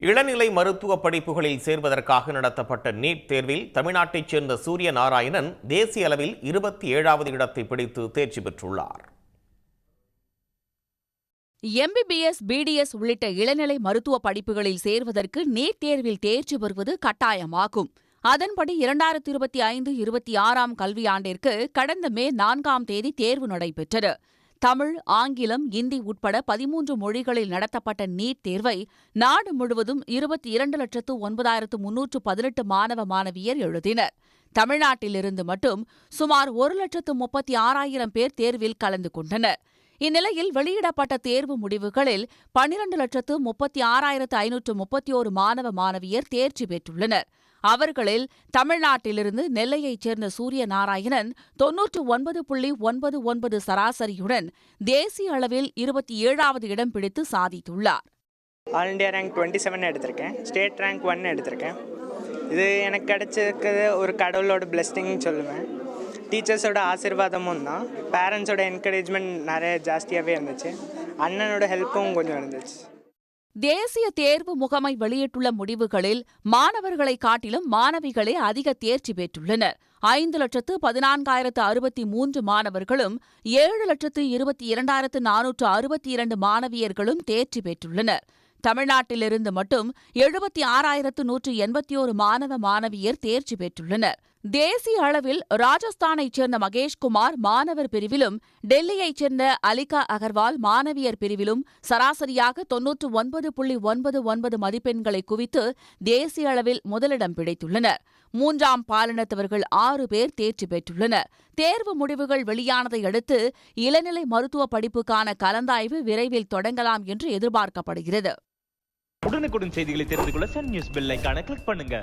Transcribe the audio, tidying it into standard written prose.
இளநிலை மருத்துவ படிப்புகளில் சேர்வதற்காக நடத்தப்பட்ட நீட் தேர்வில் தமிழ்நாட்டைச் சேர்ந்த சூரிய நாராயணன் தேசிய அளவில் 27வது இடத்தை பிடித்து தேர்ச்சி பெற்றுள்ளார். எம்பிபிஎஸ், பிடிஎஸ் உள்ளிட்ட இளநிலை மருத்துவ படிப்புகளில் சேர்வதற்கு நீட் தேர்வில் தேர்ச்சி பெறுவது கட்டாயமாகும். அதன்படி 2025-26 கல்வியாண்டிற்கு கடந்த மே 4ஆம் தேதி தேர்வு நடைபெற்றது. தமிழ், ஆங்கிலம், இந்தி உட்பட 13 மொழிகளில் நடத்தப்பட்ட நீட் தேர்வை நாடு முழுவதும் 22,09,318 மாணவ மாணவியர் எழுதினர். தமிழ்நாட்டிலிருந்து மட்டும் சுமார் 1,36,000 பேர் தேர்வில் கலந்து கொண்டனர். இந்நிலையில் வெளியிடப்பட்ட தேர்வு முடிவுகளில் 12,36,531 மாணவ மாணவியர் தேர்ச்சி பெற்றுள்ளனர். அவர்களில் தமிழ்நாட்டிலிருந்து நெல்லையைச் சேர்ந்த சூரிய நாராயணன் 99.99 சராசரியுடன் தேசிய அளவில் 27வது இடம் பிடித்து சாதித்துள்ளார். ஆல் இண்டியா ரேங்க் 27 எடுத்திருக்கேன். ஸ்டேட் ரேங்க் 1 எடுத்திருக்கேன். இது எனக்கு கிடைச்சிருக்கிறது ஒரு கடவுளோட பிளெஸ்ஸிங்னு சொல்லுவேன். டீச்சர்ஸோட ஆசீர்வாதமும் தான். பேரண்ட்ஸோட என்கரேஜ்மெண்ட் நிறைய ஜாஸ்தியாகவே இருந்துச்சு. அண்ணனோட ஹெல்ப்பும் கொஞ்சம் இருந்துச்சு. தேசிய தேர்வு முகமை வெளியிட்டுள்ள முடிவுகளில் மாணவர்களை காட்டிலும் மாணவிகளே அதிக தேர்ச்சி பெற்றுள்ளனர். 5,14,063 மாணவர்களும் 7,22,462 மாணவியர்களும் தேர்ச்சி பெற்றுள்ளனர். தமிழ்நாட்டிலிருந்து மட்டும் 76,181 மாணவ மாணவியர் தேர்ச்சி பெற்றுள்ளனர். தேசிய அளவில் ராஜஸ்தானைச் சேர்ந்த மகேஷ்குமார் மாணவர் பிரிவிலும், டெல்லியைச் சேர்ந்த அலிகா அகர்வால் மாணவியர் பிரிவிலும் சராசரியாக 99.99 மதிப்பெண்களை குவித்து தேசிய அளவில் முதலிடம் பிடித்துள்ளனர். 3ஆம் பாலினத்தவர்கள் 6 பேர் தேர்ச்சி பெற்றுள்ளனர். தேர்வு முடிவுகள் வெளியானதை அடுத்து இளநிலை மருத்துவ படிப்புக்கான கலந்தாய்வு விரைவில் தொடங்கலாம் என்று எதிர்பார்க்கப்படுகிறது. உடனுக்குடன் செய்திகளை தெரிந்து கொள்ள சன் நியூஸ் பெல் ஐகானை கிளிக் பண்ணுங்க.